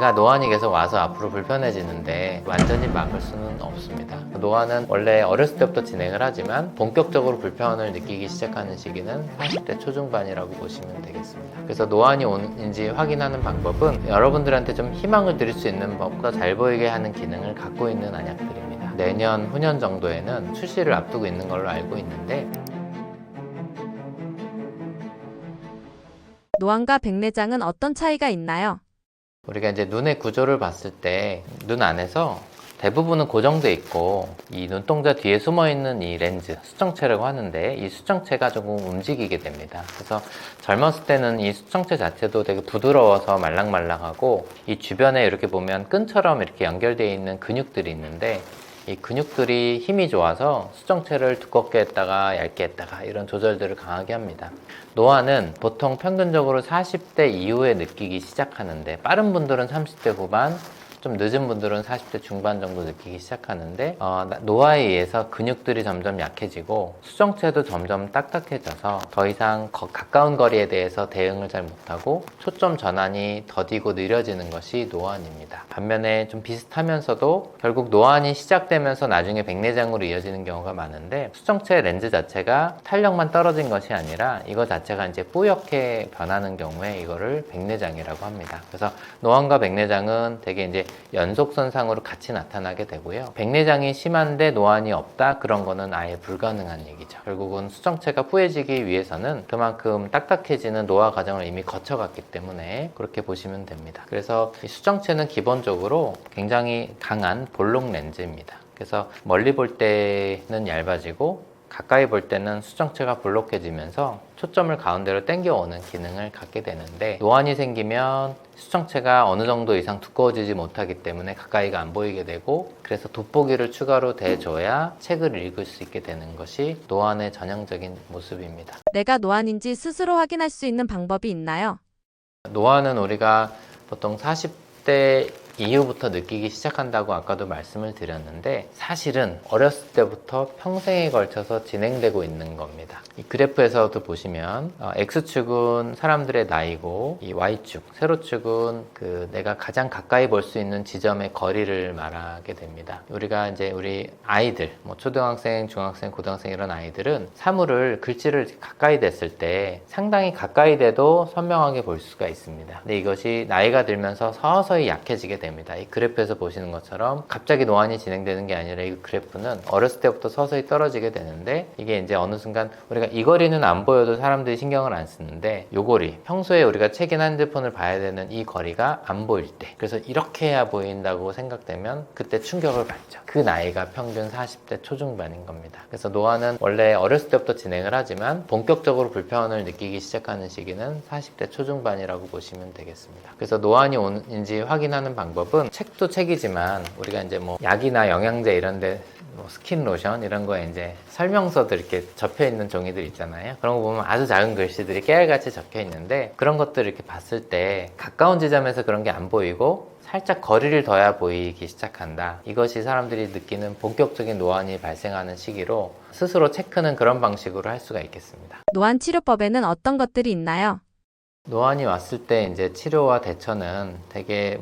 내가 노안이 계속 와서 앞으로 불편해지는데 완전히 막을 수는 없습니다. 노안은 원래 어렸을 때부터 진행을 하지만 본격적으로 불편을 느끼기 시작하는 시기는 40대 초중반이라고 보시면 되겠습니다. 그래서 노안이 온인지 확인하는 방법은 여러분들한테 좀 희망을 드릴 수 있는 법과 잘 보이게 하는 기능을 갖고 있는 안약들입니다. 내년, 후년 정도에는 출시를 앞두고 있는 걸로 알고 있는데, 노안과 백내장은 어떤 차이가 있나요? 우리가 이제 눈의 구조를 봤을 때 눈 안에서 대부분은 고정돼 있고 이 눈동자 뒤에 숨어 있는 이 렌즈, 수정체라고 하는데 이 수정체가 조금 움직이게 됩니다. 그래서 젊었을 때는 이 수정체 자체도 되게 부드러워서 말랑말랑하고 이 주변에 이렇게 보면 끈처럼 이렇게 연결되어 있는 근육들이 있는데 이 근육들이 힘이 좋아서 수정체를 두껍게 했다가 얇게 했다가 이런 조절들을 강하게 합니다. 노안은 보통 평균적으로 40대 이후에 느끼기 시작하는데 빠른 분들은 30대 후반, 좀 늦은 분들은 40대 중반 정도 느끼기 시작하는데 노화에 의해서 근육들이 점점 약해지고 수정체도 점점 딱딱해져서 더 이상 가까운 거리에 대해서 대응을 잘 못하고 초점 전환이 더디고 느려지는 것이 노안입니다. 반면에 좀 비슷하면서도 결국 노안이 시작되면서 나중에 백내장으로 이어지는 경우가 많은데 수정체 렌즈 자체가 탄력만 떨어진 것이 아니라 이거 자체가 이제 뿌옇게 변하는 경우에 이거를 백내장이라고 합니다. 그래서 노안과 백내장은 되게 이제 연속선상으로 같이 나타나게 되고요. 백내장이 심한데 노안이 없다? 그런 거는 아예 불가능한 얘기죠. 결국은 수정체가 뿌얘지기 위해서는 그만큼 딱딱해지는 노화 과정을 이미 거쳐갔기 때문에 그렇게 보시면 됩니다. 그래서 이 수정체는 기본적으로 굉장히 강한 볼록 렌즈입니다. 그래서 멀리 볼 때는 얇아지고 가까이 볼 때는 수정체가 볼록해지면서 초점을 가운데로 당겨오는 기능을 갖게 되는데 노안이 생기면 수정체가 어느 정도 이상 두꺼워지지 못하기 때문에 가까이가 안 보이게 되고 그래서 돋보기를 추가로 대줘야 책을 읽을 수 있게 되는 것이 노안의 전형적인 모습입니다. 내가 노안인지 스스로 확인할 수 있는 방법이 있나요? 노안은 우리가 보통 40대 이후부터 느끼기 시작한다고 아까도 말씀을 드렸는데 사실은 어렸을 때부터 평생에 걸쳐서 진행되고 있는 겁니다. 이 그래프에서도 보시면 X축은 사람들의 나이고 이 Y축, 세로축은 내가 가장 가까이 볼 수 있는 지점의 거리를 말하게 됩니다. 우리가 이제 우리 아이들, 초등학생, 중학생, 고등학생 이런 아이들은 사물을 글씨를 가까이 댔을 때 상당히 가까이 돼도 선명하게 볼 수가 있습니다. 근데 이것이 나이가 들면서 서서히 약해지게 됩니다. 이 그래프에서 보시는 것처럼 갑자기 노안이 진행되는 게 아니라 이 그래프는 어렸을 때부터 서서히 떨어지게 되는데 이게 이제 어느 순간 우리가 이 거리는 안 보여도 사람들이 신경을 안 쓰는데 이 거리, 평소에 우리가 책이나 핸드폰을 봐야 되는 이 거리가 안 보일 때 그래서 이렇게 해야 보인다고 생각되면 그때 충격을 받죠. 그 나이가 평균 40대 초중반인 겁니다. 그래서 노안은 원래 어렸을 때부터 진행을 하지만 본격적으로 불편을 느끼기 시작하는 시기는 40대 초중반이라고 보시면 되겠습니다. 그래서 노안이 온인지 확인하는 방법은 책도 책이지만 우리가 이제 약이나 영양제 이런데 스킨 로션 이런 거에 이제 설명서들 이렇게 접혀 있는 종이들 있잖아요. 그런 거 보면 아주 작은 글씨들이 깨알같이 적혀 있는데 그런 것들을 이렇게 봤을 때 가까운 지점에서 그런 게 안 보이고 살짝 거리를 둬야 보이기 시작한다. 이것이 사람들이 느끼는 본격적인 노안이 발생하는 시기로 스스로 체크는 그런 방식으로 할 수가 있겠습니다. 노안 치료법에는 어떤 것들이 있나요? 노안이 왔을 때 이제 치료와 대처는 되게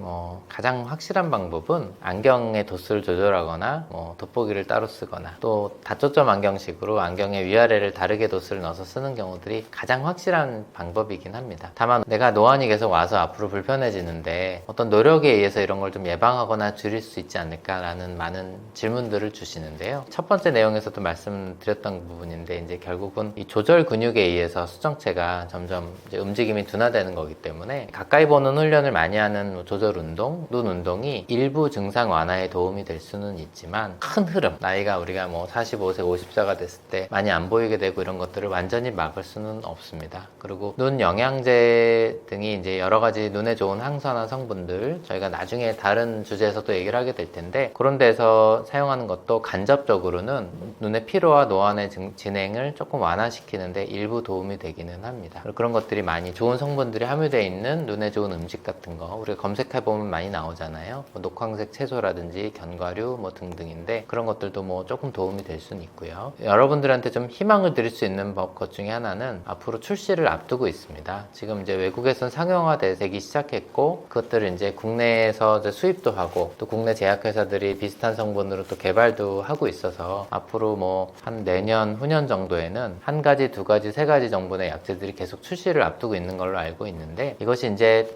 가장 확실한 방법은 안경의 도수를 조절하거나 돋보기를 따로 쓰거나 또 다초점 안경식으로 안경의 위아래를 다르게 도수를 넣어서 쓰는 경우들이 가장 확실한 방법이긴 합니다. 다만 내가 노안이 계속 와서 앞으로 불편해지는데 어떤 노력에 의해서 이런 걸 좀 예방하거나 줄일 수 있지 않을까라는 많은 질문들을 주시는데요. 첫 번째 내용에서도 말씀드렸던 부분인데 이제 결국은 이 조절 근육에 의해서 수정체가 점점 이제 움직임이 둔화되는 거기 때문에 가까이 보는 훈련을 많이 하는 조절 운동, 눈 운동이 일부 증상 완화에 도움이 될 수는 있지만 큰 흐름, 나이가 우리가 45세, 50세가 됐을 때 많이 안 보이게 되고 이런 것들을 완전히 막을 수는 없습니다. 그리고 눈 영양제 등이 이제 여러 가지 눈에 좋은 항산화 성분들 저희가 나중에 다른 주제에서도 얘기를 하게 될 텐데 그런 데서 사용하는 것도 간접적으로는 눈의 피로와 노안의 진행을 조금 완화시키는데 일부 도움이 되기는 합니다. 그런 것들이 많이 좋은 성분들이 함유되어 있는 눈에 좋은 음식 같은 거 우리가 검색해보면 많이 나오잖아요. 뭐 녹황색 채소라든지 견과류 뭐 등등인데 그런 것들도 뭐 조금 도움이 될 수는 있고요. 여러분들한테 좀 희망을 드릴 수 있는 것 중에 하나는 앞으로 출시를 앞두고 있습니다. 지금 이제 외국에선 상용화되기 시작했고 그것들을 이제 국내에서 이제 수입도 하고 또 국내 제약회사들이 비슷한 성분으로 또 개발도 하고 있어서 앞으로 뭐 한 내년 후년 정도에는 한 가지, 두 가지, 세 가지 정도의 약제들이 계속 출시를 앞두고 있는 걸로 알고 있는데 이것이 이제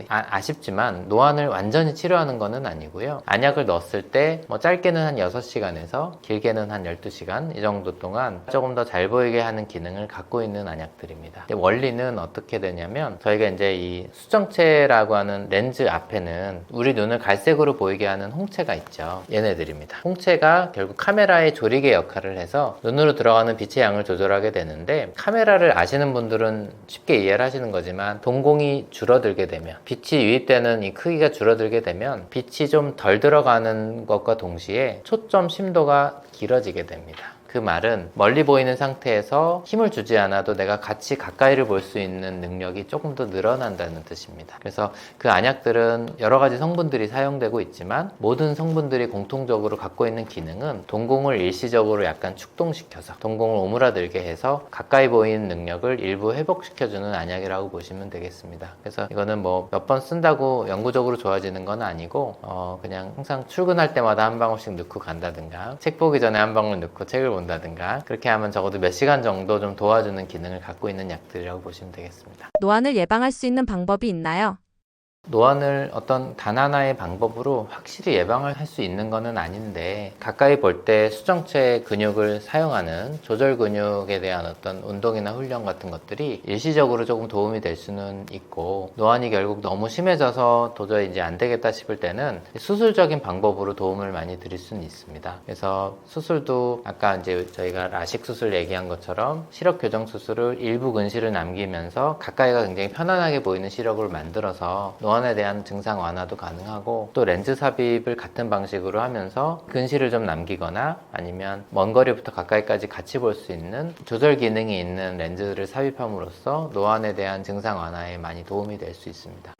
아쉽지만 노안을 완전히 치료하는 것은 아니고요. 안약을 넣었을 때 뭐 짧게는 한 6시간에서 길게는 한 12시간 이 정도 동안 조금 더 잘 보이게 하는 기능을 갖고 있는 안약들입니다. 원리는 어떻게 되냐면 저희가 이제 이 수정체라고 하는 렌즈 앞에는 우리 눈을 갈색으로 보이게 하는 홍채가 있죠. 얘네들입니다. 홍채가 결국 카메라의 조리개 역할을 해서 눈으로 들어가는 빛의 양을 조절하게 되는데 카메라를 아시는 분들은 쉽게 이해를 하시는 거지만 동공이 줄어들게 되면 빛이 유입되는 이 크기가 줄어들게 되면 빛이 좀 덜 들어가는 것과 동시에 초점 심도가 길어지게 됩니다. 그 말은 멀리 보이는 상태에서 힘을 주지 않아도 내가 같이 가까이를 볼 수 있는 능력이 조금 더 늘어난다는 뜻입니다. 그래서 그 안약들은 여러 가지 성분들이 사용되고 있지만 모든 성분들이 공통적으로 갖고 있는 기능은 동공을 일시적으로 약간 축동시켜서 동공을 오므라들게 해서 가까이 보이는 능력을 일부 회복시켜주는 안약이라고 보시면 되겠습니다. 그래서 이거는 뭐 몇 번 쓴다고 영구적으로 좋아지는 건 아니고 그냥 항상 출근할 때마다 한 방울씩 넣고 간다든가 책 보기 전에 한 방울 넣고 책을 본다든가 그렇게 하면 적어도 몇 시간 정도 좀 도와주는 기능을 갖고 있는 약들이라고 보시면 되겠습니다. 노안을 예방할 수 있는 방법이 있나요? 노안을 어떤 단 하나의 방법으로 확실히 예방을 할 수 있는 것은 아닌데 가까이 볼 때 수정체 근육을 사용하는 조절 근육에 대한 어떤 운동이나 훈련 같은 것들이 일시적으로 조금 도움이 될 수는 있고 노안이 결국 너무 심해져서 도저히 이제 안 되겠다 싶을 때는 수술적인 방법으로 도움을 많이 드릴 수는 있습니다. 그래서 수술도 아까 이제 저희가 라식 수술 얘기한 것처럼 시력 교정 수술을 일부 근시를 남기면서 가까이가 굉장히 편안하게 보이는 시력을 만들어서 노안에 대한 증상 완화도 가능하고 또 렌즈 삽입을 같은 방식으로 하면서 근시를 좀 남기거나 아니면 먼 거리부터 가까이까지 같이 볼 수 있는 조절 기능이 있는 렌즈를 삽입함으로써 노안에 대한 증상 완화에 많이 도움이 될 수 있습니다.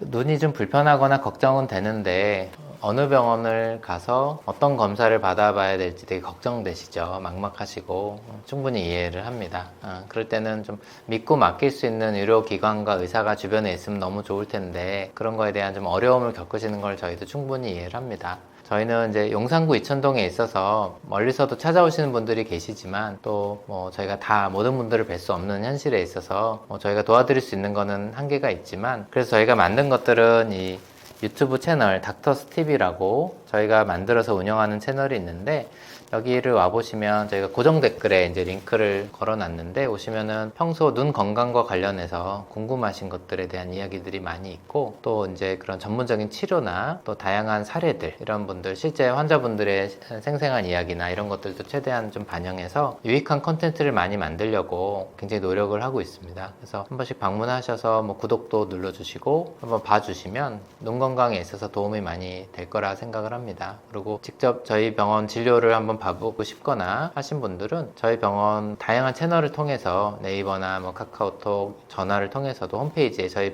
눈이 좀 불편하거나 걱정은 되는데 어느 병원을 가서 어떤 검사를 받아봐야 될지 되게 걱정되시죠. 막막하시고 충분히 이해를 합니다. 그럴 때는 좀 믿고 맡길 수 있는 의료기관과 의사가 주변에 있으면 너무 좋을 텐데 그런 거에 대한 좀 어려움을 겪으시는 걸 저희도 충분히 이해를 합니다. 저희는 이제 용산구 이천동에 있어서 멀리서도 찾아오시는 분들이 계시지만 또 뭐 저희가 다 모든 분들을 뵐 수 없는 현실에 있어서 뭐 저희가 도와드릴 수 있는 거는 한계가 있지만 그래서 저희가 만든 것들은 이 유튜브 채널 닥터스티비라고 저희가 만들어서 운영하는 채널이 있는데 여기를 와보시면 저희가 고정 댓글에 이제 링크를 걸어놨는데 오시면은 평소 눈 건강과 관련해서 궁금하신 것들에 대한 이야기들이 많이 있고 또 이제 그런 전문적인 치료나 또 다양한 사례들 이런 분들 실제 환자분들의 생생한 이야기나 이런 것들도 최대한 좀 반영해서 유익한 컨텐츠를 많이 만들려고 굉장히 노력을 하고 있습니다. 그래서 한 번씩 방문하셔서 뭐 구독도 눌러주시고 한번 봐주시면 눈 건강에 있어서 도움이 많이 될 거라 생각을 합니다. 그리고 직접 저희 병원 진료를 한번 봐보고 싶거나 하신 분들은 저희 병원 다양한 채널을 통해서 네이버나 뭐 카카오톡, 전화를 통해서도 홈페이지에 저희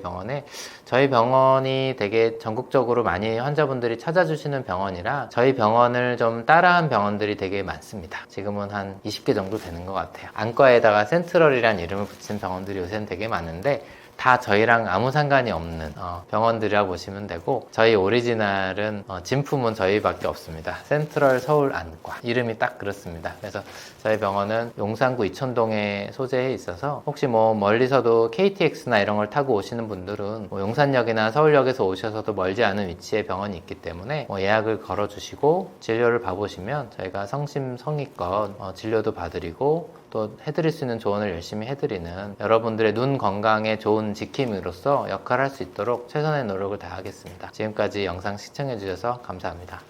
병원이 되게 전국적으로 많이 환자분들이 찾아주시는 병원이라 저희 병원을 좀 따라한 병원들이 되게 많습니다. 지금은 한 20개 정도 되는 것 같아요. 안과에다가 센트럴이라는 이름을 붙인 병원들이 요새는 되게 많은데 다 저희랑 아무 상관이 없는 병원들이라 보시면 되고 저희 오리지널은 진품은 저희밖에 없습니다. 센트럴 서울 안과 이름이 딱 그렇습니다. 그래서 저희 병원은 용산구 이천동에 소재해 있어서 혹시 뭐 멀리서도 KTX나 이런 걸 타고 오시는 분들은 뭐 용산역이나 서울역에서 오셔서도 멀지 않은 위치에 병원이 있기 때문에 뭐 예약을 걸어주시고 진료를 봐보시면 저희가 성심성의껏 진료도 봐드리고 또 해드릴 수 있는 조언을 열심히 해드리는 여러분들의 눈 건강에 좋은 지킴이로서 역할을 할 수 있도록 최선의 노력을 다하겠습니다. 지금까지 영상 시청해주셔서 감사합니다.